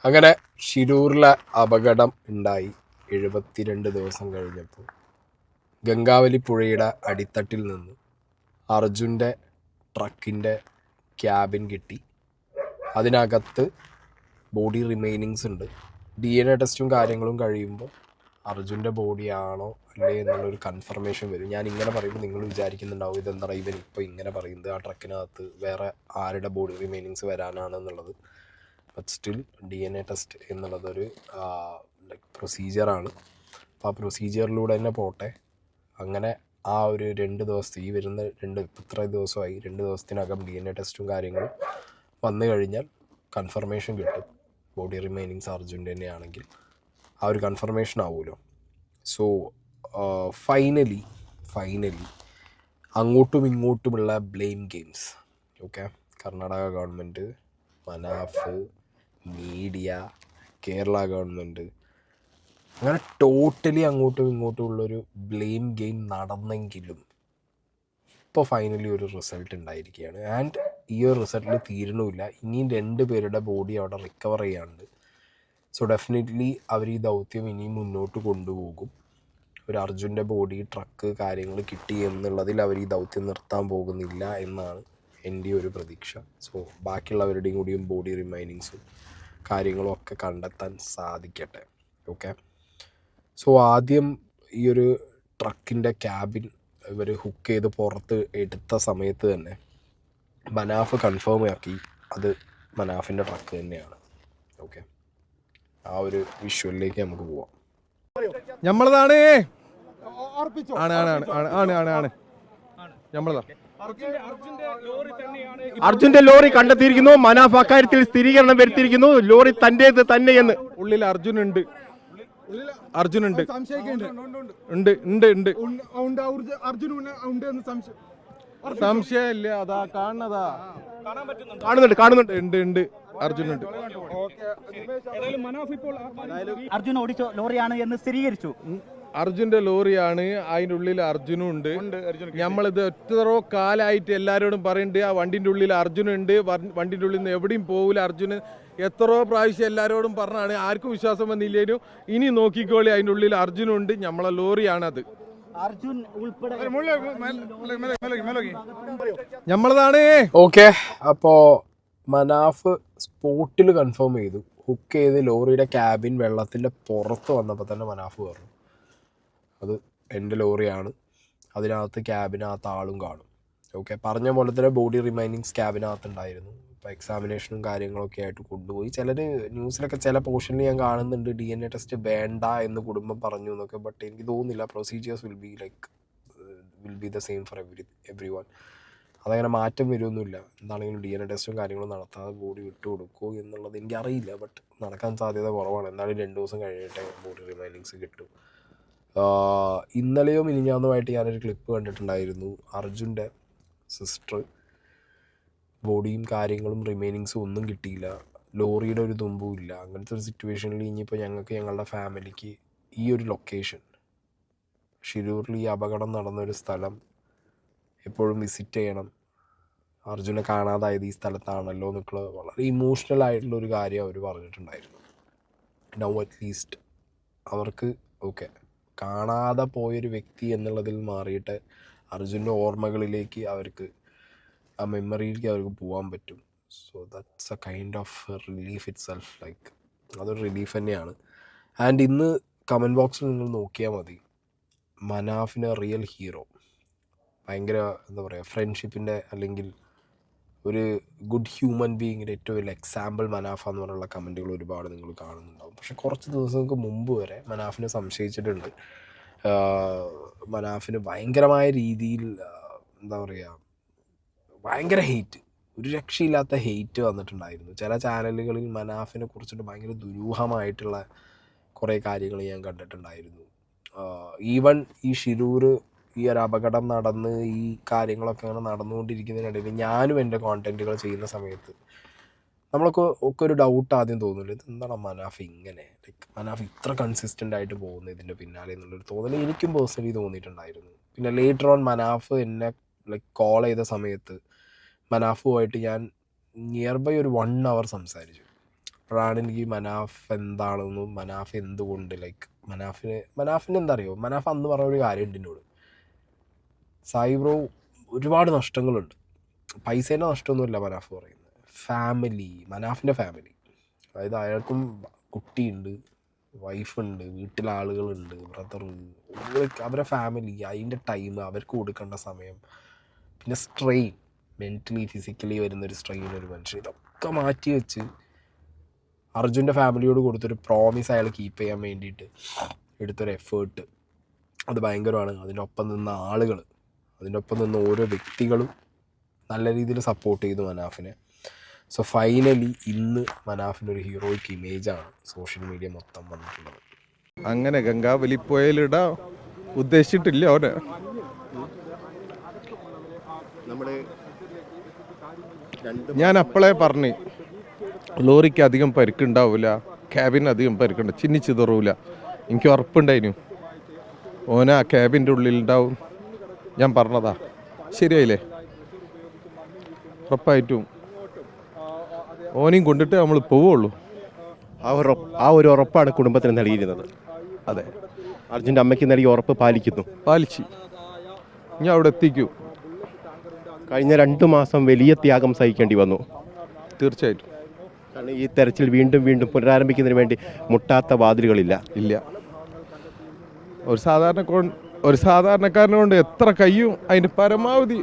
അങ്ങനെ ഷിരൂരിലെ അപകടം ഉണ്ടായി 72 ദിവസം കഴിഞ്ഞപ്പോൾ ഗംഗാവലി പുഴയുടെ അടിത്തട്ടിൽ നിന്ന് അർജുൻ്റെ ട്രക്കിൻ്റെ ക്യാബിൻ കിട്ടി. അതിനകത്ത് ബോഡി റിമൈനിങ്സ് ഉണ്ട്. DNA ടെസ്റ്റും കാര്യങ്ങളും കഴിയുമ്പോൾ അർജുൻ്റെ ബോഡിയാണോ അല്ലേ എന്നുള്ളൊരു കൺഫർമേഷൻ വരും. ഞാൻ ഇങ്ങനെ പറയുമ്പോൾ നിങ്ങൾ വിചാരിക്കുന്നുണ്ടാവും ഇതെന്താണ് ഇവൻ ഇപ്പോൾ ഇങ്ങനെ പറയുന്നത്, ആ ട്രക്കിനകത്ത് വേറെ ആരുടെ ബോഡി റിമൈനിങ്സ് വരാനാണെന്നുള്ളത്. ബട്ട് സ്റ്റിൽ DNA ടെസ്റ്റ് എന്നുള്ളതൊരു പ്രൊസീജിയറാണ്. അപ്പോൾ ആ പ്രൊസീജിയറിലൂടെ തന്നെ പോട്ടെ. അങ്ങനെ ആ ഒരു 2 ദിവസത്തെ ഈ വരുന്ന ഇത്ര ദിവസമായി 2 ദിവസത്തിനകം DNA ടെസ്റ്റും കാര്യങ്ങളും വന്നു കഴിഞ്ഞാൽ കൺഫർമേഷൻ കിട്ടും. ബോഡി റിമൈനിങ്സ് അർജുൻ്റെ തന്നെയാണെങ്കിൽ ആ ഒരു കൺഫർമേഷൻ ആവുമല്ലോ. സോ ഫൈനലി അങ്ങോട്ടും ഇങ്ങോട്ടുമുള്ള blame games, okay, Karnataka government, Manaf, media, Kerala government, അങ്ങനെ ടോട്ടലി അങ്ങോട്ടും ഇങ്ങോട്ടും ഉള്ളൊരു ബ്ലെയിം ഗെയിം നടന്നെങ്കിലും ഇപ്പോൾ ഫൈനലി ഒരു റിസൾട്ട് ഉണ്ടായിരിക്കുകയാണ്. ആൻഡ് ഈ ഒരു റിസൾട്ടിൽ തീരണമില്ല. ഇനിയും 2 പേരുടെ ബോഡി അവിടെ റിക്കവർ ചെയ്യാനുണ്ട്. സോ ഡെഫിനറ്റ്ലി അവർ ഈ ദൗത്യം ഇനിയും മുന്നോട്ട് കൊണ്ടുപോകും. ഒരു അർജുൻ്റെ ബോഡി, ട്രക്ക്, കാര്യങ്ങൾ കിട്ടി എന്നുള്ളതിൽ അവർ ഈ ദൗത്യം നിർത്താൻ പോകുന്നില്ല എന്നാണ് എൻ്റെ ഒരു പ്രതീക്ഷ. സോ ബാക്കിയുള്ളവരുടെയും കൂടിയും ബോഡി റിമൈനിങ്സും കാര്യങ്ങളും ഒക്കെ കണ്ടെത്താൻ സാധിക്കട്ടെ. ഓക്കെ. സോ ആദ്യം ഈ ഒരു ട്രക്കിൻ്റെ ക്യാബിൻ ഇവർ ഹുക്ക് ചെയ്ത് പുറത്ത് എടുത്ത സമയത്ത് തന്നെ മനാഫ് കൺഫേം ആക്കി അത് മനാഫിൻ്റെ ട്രക്ക് തന്നെയാണ്. ഓക്കെ, ആ ഒരു വിഷ്വലിലേക്ക് നമുക്ക് പോവാം. നമ്മളതാണ് നമ്മളതാ. അർജുന്റെ ലോറി കണ്ടെത്തിയിരിക്കുന്നു. മനാഫ് അക്കാര്യത്തിൽ സ്ഥിരീകരണം വരുത്തിയിരിക്കുന്നു. ലോറി തന്റേത് തന്നെയെന്ന്. ഉള്ളിൽ അർജുനുണ്ട്. സംശയമില്ല. അതാ കാണുന്നുണ്ട്. ഉണ്ട് അർജുനുണ്ട്. അർജുൻ ഓടിച്ച ലോറിയാണ് എന്ന് സ്ഥിരീകരിച്ചു. അർജുന്റെ ലോറിയാണ്, അതിൻ്റെ ഉള്ളിൽ അർജുനും ഉണ്ട്. നമ്മളിത് എത്രയോ കാലമായിട്ട് എല്ലാവരോടും പറയുന്നുണ്ട് ആ വണ്ടിൻ്റെ ഉള്ളിൽ അർജുനുണ്ട്, വണ്ടിൻ്റെ ഉള്ളിൽ നിന്ന് എവിടെയും പോകില്ല അർജുന്. എത്രയോ പ്രാവശ്യം എല്ലാവരോടും പറഞ്ഞാണ്, ആർക്കും വിശ്വാസം വന്നില്ലേനും. ഇനി നോക്കിക്കോളി, അതിൻ്റെ ഉള്ളിൽ അർജുനുണ്ട്, നമ്മളെ ലോറിയാണത്. അർജുൻ ഉൾപ്പെടെ നമ്മളതാണ്. ഓക്കെ, അപ്പോൾ മനാഫ് സ്പോട്ടിൽ കൺഫേം ചെയ്തു. ഹുക്ക് ചെയ്ത് ലോറിയുടെ ക്യാബിൻ വെള്ളത്തിൻ്റെ പുറത്ത് വന്നപ്പോൾ തന്നെ മനാഫ് പറഞ്ഞു അത് എൻ്റെ ലോറിയാണ്, അതിനകത്ത് ക്യാബിനകത്ത് ആളും കാണും. ഓക്കെ, പറഞ്ഞ പോലെ തന്നെ ബോഡി റിമൈനിങ്സ് ക്യാബിനകത്ത് ഉണ്ടായിരുന്നു. ഇപ്പോൾ എക്സാമിനേഷനും കാര്യങ്ങളൊക്കെ ആയിട്ട് കൊണ്ടുപോയി. ചിലർ ന്യൂസിലൊക്കെ ചില പോർഷനിൽ ഞാൻ കാണുന്നുണ്ട് DNA ടെസ്റ്റ് വേണ്ട എന്ന് കുടുംബം പറഞ്ഞു എന്നൊക്കെ. ബട്ട് എനിക്ക് തോന്നുന്നില്ല. Procedures will be the same for every one. അതങ്ങനെ മാറ്റം വരുമൊന്നുമില്ല. എന്താണെങ്കിലും DNA ടെസ്റ്റും കാര്യങ്ങളും നടത്താതെ ബോഡി വിട്ടു കൊടുക്കുമോ എന്നുള്ളത് എനിക്കറിയില്ല. ബട്ട് നടക്കാൻ സാധ്യത കുറവാണ്. എന്നാലും 2 ദിവസം കഴിഞ്ഞിട്ടേ ബോഡി റിമൈനിങ്സ് കിട്ടും. ഇന്നലെയോ മിനിഞ്ഞാന്നുമായിട്ട് ഞാനൊരു ക്ലിപ്പ് കണ്ടിട്ടുണ്ടായിരുന്നു. അർജുൻ്റെ സിസ്റ്റർ ബോഡിയും കാര്യങ്ങളും റിമൈനിങ്സും ഒന്നും കിട്ടിയില്ല, ലോറിയുടെ ഒരു തുമ്പും ഇല്ല. അങ്ങനത്തെ ഒരു സിറ്റുവേഷനിൽ ഇനിയിപ്പോൾ ഞങ്ങളുടെ ഫാമിലിക്ക് ഈ ഒരു ലൊക്കേഷൻ, ഷിരൂരിൽ ഈ അപകടം നടന്നൊരു സ്ഥലം എപ്പോഴും വിസിറ്റ് ചെയ്യണം. അർജുനെ കാണാതായത് ഈ സ്ഥലത്താണല്ലോ എന്നൊക്കെ വളരെ ഇമോഷണൽ ആയിട്ടുള്ളൊരു കാര്യം അവർ പറഞ്ഞിട്ടുണ്ടായിരുന്നു. നൗ അറ്റ്ലീസ്റ്റ് അവർക്ക് ഓക്കെ, കാണാതെ പോയൊരു വ്യക്തി എന്നുള്ളതിൽ മാറിയിട്ട് അർജുൻ്റെ ഓർമ്മകളിലേക്ക് അവർക്ക്, ആ മെമ്മറിയിലേക്ക് അവർക്ക് പോകാൻ പറ്റും. So that's A kind of relief it self. Like അതൊരു റിലീഫ് തന്നെയാണ്. ആൻഡ് ഇന്ന് കമൻറ്റ് ബോക്സിൽ നിങ്ങൾ നോക്കിയാൽ മതി, മനാഫിന് റിയൽ ഹീറോ, ഭയങ്കര എന്താ പറയുക, ഫ്രണ്ട്ഷിപ്പിൻ്റെ അല്ലെങ്കിൽ ഒരു ഗുഡ് ഹ്യൂമൻ ബീയിങ്ങിൻ്റെ ഏറ്റവും വലിയ എക്സാമ്പിൾ മനാഫ എന്ന് പറഞ്ഞുള്ള കമൻറ്റുകൾ ഒരുപാട് നിങ്ങൾ കാണുന്നുണ്ടാവും. പക്ഷെ കുറച്ച് ദിവസങ്ങൾക്ക് മുമ്പ് വരെ മനാഫിനെ സംശയിച്ചിട്ടുണ്ട്. മനാഫിന് ഭയങ്കരമായ രീതിയിൽ എന്താ പറയുക, ഭയങ്കര ഹെയ്റ്റ്, ഒരു രക്ഷയില്ലാത്ത ഹെയ്റ്റ് വന്നിട്ടുണ്ടായിരുന്നു. ചില ചാനലുകളിൽ മനാഫിനെ കുറിച്ചിട്ട് ഭയങ്കര ദുരൂഹമായിട്ടുള്ള കുറേ കാര്യങ്ങൾ ഞാൻ കണ്ടിട്ടുണ്ടായിരുന്നു. ഈവൻ ഈ ഷിരൂർ ഈ ഒരു അപകടം നടന്ന് ഈ കാര്യങ്ങളൊക്കെ അങ്ങനെ നടന്നുകൊണ്ടിരിക്കുന്നതിനിടയിൽ ഞാനും എൻ്റെ കോണ്ടൻറ്റുകൾ ചെയ്യുന്ന സമയത്ത് നമ്മളൊക്കെ ഒരു ഡൗട്ട് ആദ്യം തോന്നില്ല, ഇത് എന്താണ് മനാഫ് ഇങ്ങനെ, ലൈക്ക് മനാഫ് ഇത്ര കൺസിസ്റ്റൻ്റ് ആയിട്ട് പോകുന്നത് ഇതിൻ്റെ പിന്നാലെ എന്നുള്ളൊരു തോന്നൽ എനിക്കും പേഴ്സണലി തോന്നിയിട്ടുണ്ടായിരുന്നു. പിന്നെ ലേറ്റർ ഓൺ മനാഫ് എന്നെ ലൈക്ക് കോൾ ചെയ്ത സമയത്ത് മനാഫുമായിട്ട് ഞാൻ നിയർ ബൈ ഒരു 1 hour സംസാരിച്ചു. അപ്പോഴാണ് എനിക്ക് മനാഫ് എന്താണെന്നും മനാഫ് എന്തുകൊണ്ട് ലൈക്ക് മനാഫിന് എന്താ അറിയോ, മനാഫ് അന്ന് പറഞ്ഞ ഒരു കാര്യമുണ്ട് എന്നോട്, സായി ബ്രോ ഒരുപാട് നഷ്ടങ്ങളുണ്ട്, പൈസേൻ്റെ നഷ്ടമൊന്നുമില്ല മനാഫ് പറയുന്നത്, ഫാമിലി, മനാഫിൻ്റെ ഫാമിലി, അതായത് അയാൾക്കും കുട്ടിയുണ്ട്, വൈഫുണ്ട്, വീട്ടിലെ ആളുകളുണ്ട്, ബ്രദർ, അവരുടെ ഫാമിലി, അതിൻ്റെ ടൈം, അവർക്ക് കൊടുക്കേണ്ട സമയം, പിന്നെ സ്ട്രെയിൻ, മെൻ്റലി ഫിസിക്കലി വരുന്നൊരു സ്ട്രെയിൻ, ഒരു മനുഷ്യൻ ഇതൊക്കെ മാറ്റി വെച്ച് അർജുൻ്റെ ഫാമിലിയോട് കൊടുത്തൊരു പ്രോമിസ് അയാൾ കീപ്പ് ചെയ്യാൻ വേണ്ടിയിട്ട് എടുത്തൊരു എഫേർട്ട് അത് ഭയങ്കരമാണ്. അതിനൊപ്പം നിന്ന ആളുകൾ, അതിനൊപ്പം നിന്ന ഓരോ വ്യക്തികളും നല്ല രീതിയിൽ സപ്പോർട്ട് ചെയ്തു മനാഫിനെ. സോ ഫൈനലി ഇന്ന് മനാഫിനൊരു ഹീറോയിക്ക് ഇമേജാണ് സോഷ്യൽ മീഡിയ മൊത്തം വന്നിട്ടുള്ളത്. അങ്ങനെ ഗംഗാവലി പുഴയിലിടാൻ ഉദ്ദേശിച്ചിട്ടില്ല അവന്. ഞാൻ അപ്പോളേ പറഞ്ഞു ലോറിക്ക് അധികം പരിക്കുണ്ടാവില്ല, ക്യാബിന് അധികം പരിക്കുണ്ട്, ചിന്നിച്ചിതറൂല. എനിക്ക് ഉറപ്പുണ്ടായിരുന്നു ഓന ആ ക്യാബിൻ്റെ ഉള്ളിലുണ്ടാവും. ഞാൻ പറഞ്ഞതാ, ശരിയായില്ലേ? ഉറപ്പായിട്ടും ഓനെയും കൊണ്ടിട്ട് നമ്മൾ പോവുള്ളൂ. ആ ഒരു ഉറപ്പാണ് കുടുംബത്തിന് നൽകിയിരുന്നത്. അതെ, അർജുൻ്റെ അമ്മയ്ക്ക് നൽകിയ ഉറപ്പ് പാലിച്ച് ഞാൻ അവിടെ എത്തിക്കും. കഴിഞ്ഞ 2 മാസം വലിയ ത്യാഗം സഹിക്കേണ്ടി വന്നു. തീർച്ചയായിട്ടും. കാരണം ഈ തെരച്ചിൽ വീണ്ടും വീണ്ടും പുനരാരംഭിക്കുന്നതിന് വേണ്ടി മുട്ടാത്ത വാതിലുകളില്ല. ഒരു സാധാരണക്കാരനെ കൊണ്ട് എത്ര കഴിയും അതിൻ്റെ പരമാവധി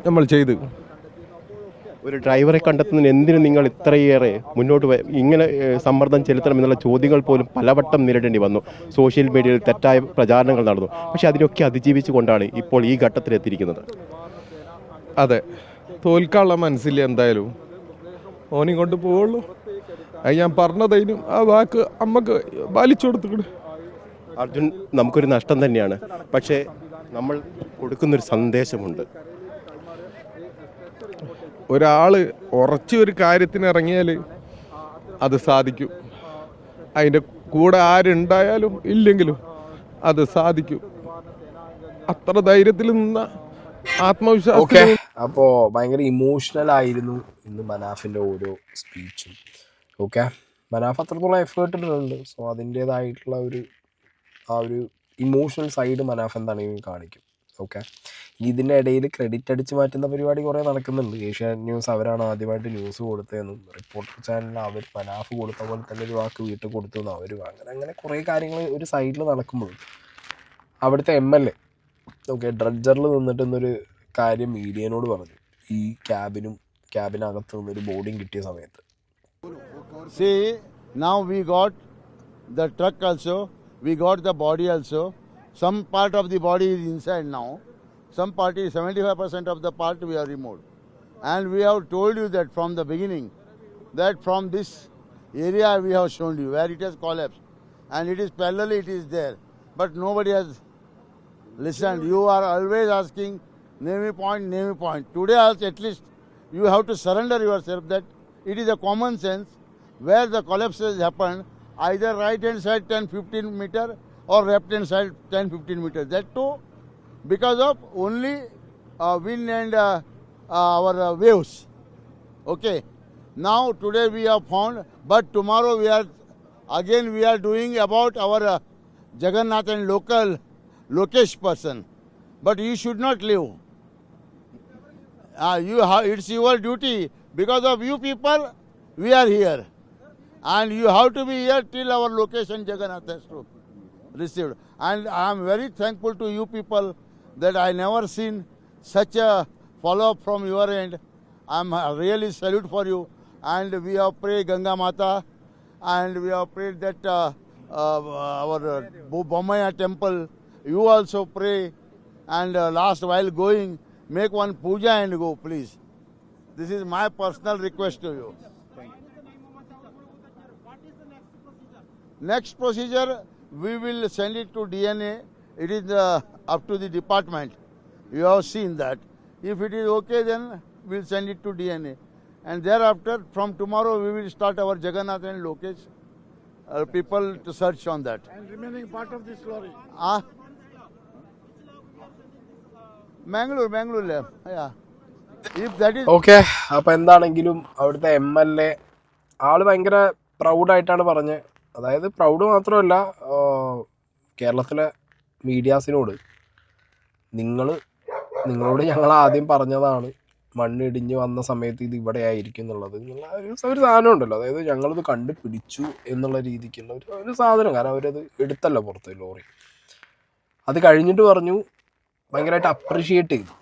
നമ്മൾ ചെയ്ത്. ഒരു ഡ്രൈവറെ കണ്ടെത്തുന്നതിന് എന്തിനു നിങ്ങൾ ഇത്രയേറെ മുന്നോട്ട് ഇങ്ങനെ സമ്മർദ്ദം ചെലുത്തണമെന്നുള്ള ചോദ്യങ്ങൾ പോലും പലവട്ടം നേരിടേണ്ടി വന്നു. സോഷ്യൽ മീഡിയയിൽ തെറ്റായ പ്രചാരണങ്ങൾ നടന്നു. പക്ഷേ അതിനൊക്കെ അതിജീവിച്ചുകൊണ്ടാണ് ഇപ്പോൾ ഈ ഘട്ടത്തിലെത്തിയിരിക്കുന്നത്. അതെ, തോൽക്കാനുള്ള മനസ്സില്ല എന്തായാലും. ഓനെയും കൊണ്ട് പോവുള്ളൂ. അത് ഞാൻ പറഞ്ഞതതിനും ആ വാക്ക് അമ്മക്ക് പാലിച്ചു കൊടുത്തിട്ട്. അർജുൻ നമുക്കൊരു നഷ്ടം തന്നെയാണ്. പക്ഷേ നമ്മൾ കൊടുക്കുന്നൊരു സന്ദേശമുണ്ട്. ഒരാൾ ഉറച്ചൊരു കാര്യത്തിന് ഇറങ്ങിയാൽ അത് സാധിക്കും. അതിൻ്റെ കൂടെ ആരുണ്ടായാലും ഇല്ലെങ്കിലും അത് സാധിക്കും. അത്ര ധൈര്യത്തിൽ നിന്ന ആത്മവിശ്വാസം. അപ്പോൾ ഭയങ്കര ഇമോഷണൽ ആയിരുന്നു ഇന്ന് മനാഫിൻ്റെ ഓരോ സ്പീച്ചും. ഓക്കെ, മനാഫ് അത്രത്തോളം എഫേർട്ട് ഇട്ടിട്ടുണ്ട്. സോ അതിൻ്റേതായിട്ടുള്ള ആ ഒരു ഇമോഷണൽ സൈഡ് മനാഫ് എന്താണെങ്കിലും കാണിക്കും. ഓക്കെ, ഇതിൻ്റെ ഇടയിൽ ക്രെഡിറ്റ് അടിച്ച് മാറ്റുന്ന പരിപാടി കുറേ നടക്കുന്നുണ്ട്. ഏഷ്യാനെറ്റ് ന്യൂസ് അവരാണ് ആദ്യമായിട്ട് ന്യൂസ് കൊടുത്തതെന്നും റിപ്പോർട്ടർ ചാനലിൽ അവർ മനാഫ് കൊടുത്ത പോലെ തന്നെ ഒരു വാക്ക് വീട്ടിൽ കൊടുത്തു എന്നും അവർ അങ്ങനെ കുറേ കാര്യങ്ങൾ ഒരു സൈഡിൽ നടക്കുമ്പോൾ അവിടുത്തെ MLA ഓക്കെ ഡ്രഡ്ജറിൽ നിന്നിട്ട് ഇന്നൊരു കാര്യം മീഡിയനോട് പറഞ്ഞു. ഈ ക്യാബിനകത്ത് നിന്നൊരു ബോഡിയും കിട്ടിയ സമയത്ത് See, now we got the truck also, we got the body also. Some part of the body is inside now. Some part is 75% of the part we have removed. And we have told you that from the beginning, that from this area we have shown you where it has collapsed. And it is parallelly it is there. But nobody has listened. You are always asking, name a point. Today also at least you have to surrender yourself that it is a common sense where the collapse has happened, either right hand side 10-15 meter or left hand side 10-15 meters. That too because of only wind and our waves. Okay. Now today we have found, but tomorrow we are doing about our Jagannath and local Lokesh person. But you should not leave. It's your duty. Because of you people, we are here. And you have to be here till our location Jagannath has to received. And I am very thankful to you people that I never seen such a follow-up from your end. I am really salute for you. And we have prayed Ganga Mata, and we have prayed that our Bommaya temple. You also pray. And last while going, make one puja and go, please. This is my personal request to you. Next procedure, we will send it to DNA. It is up to the department. You have seen that. If it is okay, then we'll send it to DNA. And thereafter, from tomorrow, we will start our Jagannath and Lokesh people to search on that. And remaining part of this lorry? Mangalore, yeah. If that is... okay, അപ്പോൾ എന്താണെങ്കിലും അവിടുത്തെ MLA ആള് ഭയങ്കര പ്രൗഡായിട്ടാണ് പറഞ്ഞത്. അതായത് proud മാത്രമല്ല, കേരളത്തിലെ മീഡിയാസിനോട് നിങ്ങളോട് ഞങ്ങൾ ആദ്യം പറഞ്ഞതാണ് മണ്ണിടിഞ്ഞ് വന്ന സമയത്ത് ഇത് ഇവിടെ ആയിരിക്കും എന്നുള്ളത് എന്നുള്ള ഒരു സാധനം ഉണ്ടല്ലോ. അതായത് ഞങ്ങളിത് കണ്ടുപിടിച്ചു എന്നുള്ള രീതിക്കുള്ള ഒരു സാധനം. കാരണം അവരത് എടുത്തല്ലോ പുറത്ത് ലോറി. അത് കഴിഞ്ഞിട്ട് പറഞ്ഞു ഭയങ്കരമായിട്ട് അപ്രിഷിയേറ്റ് ചെയ്തു.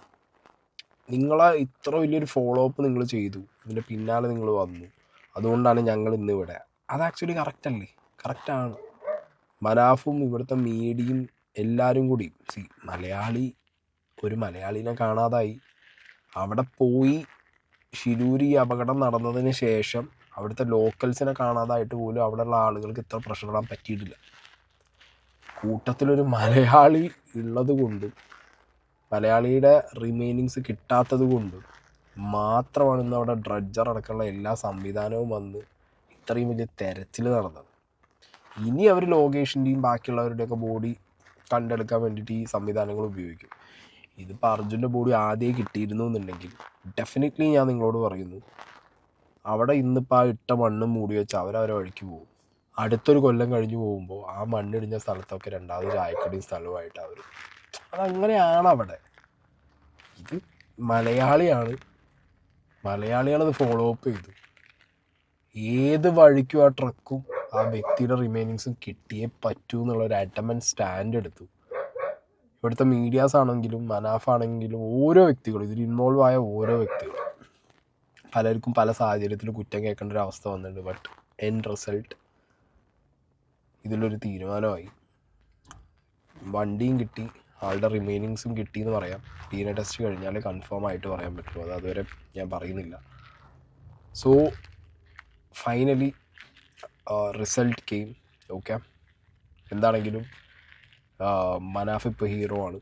നിങ്ങളെ ഇത്ര വലിയൊരു ഫോളോ അപ്പ് നിങ്ങൾ ചെയ്തു, ഇതിൻ്റെ പിന്നാലെ നിങ്ങൾ വന്നു, അതുകൊണ്ടാണ് ഞങ്ങൾ ഇന്നിവിടെ. അത് ആക്ച്വലി കറക്റ്റല്ലേ? കറക്റ്റാണ്. മനാഫും ഇവിടുത്തെ മീഡിയയും എല്ലാവരും കൂടി ഒരു മലയാളീനെ കാണാതായി. അവിടെ പോയി ഷിരൂരി അപകടം നടന്നതിന് ശേഷം അവിടുത്തെ ലോക്കൽസിനെ കാണാതായിട്ട് പോലും അവിടെയുള്ള ആളുകൾക്ക് ഇത്ര പ്രഷർ ഇടാൻ പറ്റിയിട്ടില്ല. കൂട്ടത്തിലൊരു മലയാളി ഉള്ളത് കൊണ്ട്, മലയാളിയുടെ റിമൈനിങ്സ് കിട്ടാത്തത് കൊണ്ട് മാത്രമാണ് ഇന്ന് അവിടെ ഡ്രഡ്ജർ അടക്കമുള്ള എല്ലാ സംവിധാനവും വന്ന് ഇത്രയും വലിയ തെരച്ചിൽ നടന്നത്. ഇനി അവർ ലോകേഷിൻ്റെയും ബാക്കിയുള്ളവരുടെയൊക്കെ ബോഡി കണ്ടെടുക്കാൻ വേണ്ടിയിട്ട് ഈ സംവിധാനങ്ങൾ ഉപയോഗിക്കും. ഇതിപ്പോൾ അർജുൻ്റെ ബോഡി ആദ്യമേ കിട്ടിയിരുന്നു എന്നുണ്ടെങ്കിൽ ഡെഫിനറ്റ്ലി ഞാൻ നിങ്ങളോട് പറയുന്നു, അവിടെ ഇന്നിപ്പോൾ ആ ഇട്ട മണ്ണും മൂടി വെച്ച് അവരവരെ വഴിക്ക് പോകും. അടുത്തൊരു കൊല്ലം കഴിഞ്ഞ് പോകുമ്പോൾ ആ മണ്ണിടിഞ്ഞ സ്ഥലത്തൊക്കെ രണ്ടാമത് ചായക്കടിയും സ്ഥലമായിട്ട് അവർ, അതങ്ങനെയാണ് അവിടെ. ഇത് മലയാളികളത് ഫോളോ അപ്പ് ചെയ്തു. ഏത് വഴിക്കും ആ ട്രക്കും ആ വ്യക്തിയുടെ റിമൈനിങ്സും കിട്ടിയേ പറ്റൂ എന്നുള്ളൊരു അഡമൻറ്റ് സ്റ്റാൻഡ് എടുത്തു. ഇവിടുത്തെ മീഡിയാസ് ആണെങ്കിലും മനാഫാണെങ്കിലും ഓരോ വ്യക്തികളും ഇതിൽ ഇൻവോൾവ് ആയ ഓരോ വ്യക്തികളും പലർക്കും പല സാഹചര്യത്തിലും കുറ്റം കേൾക്കേണ്ട ഒരു അവസ്ഥ വന്നിട്ടുണ്ട്. ബട്ട് എൻഡ് റിസൾട്ട് ഇതിലൊരു തീരുമാനമായി. വണ്ടിയും കിട്ടി, ആളുടെ റിമൈനിങ്സും കിട്ടി എന്ന് പറയാം. DNA ടെസ്റ്റ് കഴിഞ്ഞാലേ കൺഫേം ആയിട്ട് പറയാൻ പറ്റുള്ളൂ. അത് അതുവരെ ഞാൻ പറയുന്നില്ല. So finally result came. Okay, എന്താണെങ്കിലും മനാഫ് ഇപ്പോൾ ഹീറോ ആണ്.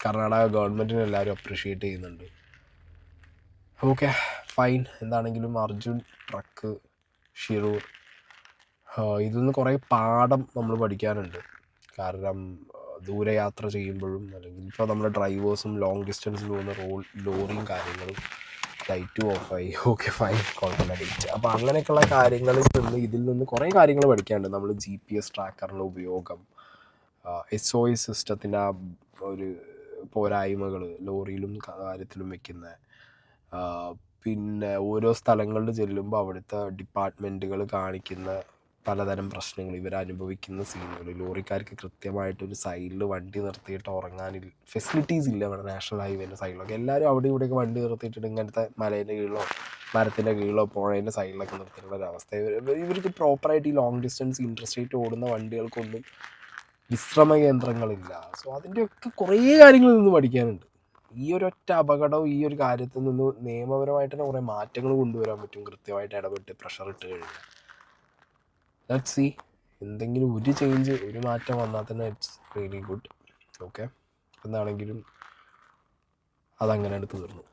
കർണാടക ഗവൺമെൻറ്റിനെ എല്ലാവരും അപ്രിഷ്യേറ്റ് ചെയ്യുന്നുണ്ട്. Okay fine. എന്താണെങ്കിലും അർജുൻ, ട്രക്ക്, ഷിറൂർ, ഇതിൽ കുറേ പാഠം നമ്മൾ പഠിക്കാനുണ്ട്. കാരണം ദൂരയാത്ര ചെയ്യുമ്പോഴും അല്ലെങ്കിൽ ഇപ്പോൾ നമ്മുടെ ഡ്രൈവേഴ്സും ലോങ് ഡിസ്റ്റൻസിൽ പോകുന്ന ലോറിയും കാര്യങ്ങളും ലൈറ്റും ഓഫായി. ഓക്കെ ഫൈൻ, കുഴപ്പമില്ല ഡേറ്റ്. അപ്പോൾ അങ്ങനെയൊക്കെയുള്ള ഇതിൽ നിന്ന് കുറേ കാര്യങ്ങൾ പഠിക്കാനുണ്ട്. നമ്മൾ GPS ട്രാക്കറിൻ്റെ ഉപയോഗം, SOS സിസ്റ്റത്തിൻ്റെ ആ ഒരു പോരായ്മകൾ ലോറിയിലും കാര്യത്തിലും വയ്ക്കുന്ന, പിന്നെ ഓരോ സ്ഥലങ്ങളിൽ ചെല്ലുമ്പോൾ അവിടുത്തെ ഡിപ്പാർട്ട്മെൻറ്റുകൾ കാണിക്കുന്ന പലതരം പ്രശ്നങ്ങൾ, ഇവരനുഭവിക്കുന്ന സീനുകൾ. ലോറിക്കാർക്ക് കൃത്യമായിട്ടൊരു സൈഡിൽ വണ്ടി നിർത്തിയിട്ട് ഉറങ്ങാനില്ല, ഫെസിലിറ്റീസ് ഇല്ല ഇവിടെ നാഷണൽ ഹൈവേൻ്റെ സൈഡിലൊക്കെ. എല്ലാവരും അവിടെ ഇവിടെയൊക്കെ വണ്ടി നിർത്തിയിട്ടിട്ട് ഇങ്ങനത്തെ മലേൻ്റെ കീഴിലോ മരത്തിൻ്റെ കീഴിലോ പുഴേൻ്റെ സൈഡിലൊക്കെ നിർത്തിയിട്ടുള്ളൊരവസ്ഥ. ഇവർക്ക് പ്രോപ്പറായിട്ട് ഈ ലോങ് ഡിസ്റ്റൻസ് ഇൻട്രസ്റ്റേറ്റ് ഓടുന്ന വണ്ടികൾക്കൊന്നും വിശ്രമ കേന്ദ്രങ്ങളില്ല. സോ അതിൻ്റെയൊക്കെ കുറേ കാര്യങ്ങളിൽ നിന്ന് പഠിക്കാനുണ്ട്. ഈ ഒരൊറ്റ അപകടവും ഈ ഒരു കാര്യത്തിൽ നിന്ന് നിയമപരമായിട്ട് തന്നെ കുറേ മാറ്റങ്ങൾ കൊണ്ടുവരാൻ പറ്റും, കൃത്യമായിട്ട് ഇടപെട്ട് പ്രഷർ ഇട്ട് കഴിഞ്ഞാൽ. ലെറ്റ്സ് സീ, എന്തെങ്കിലും ഒരു ചേഞ്ച്, ഒരു മാറ്റം വന്നാൽ തന്നെ ഇറ്റ്സ് റിയലി ഗുഡ്. ഓക്കെ, എന്താണെങ്കിലും അതങ്ങനെ തീർന്നു.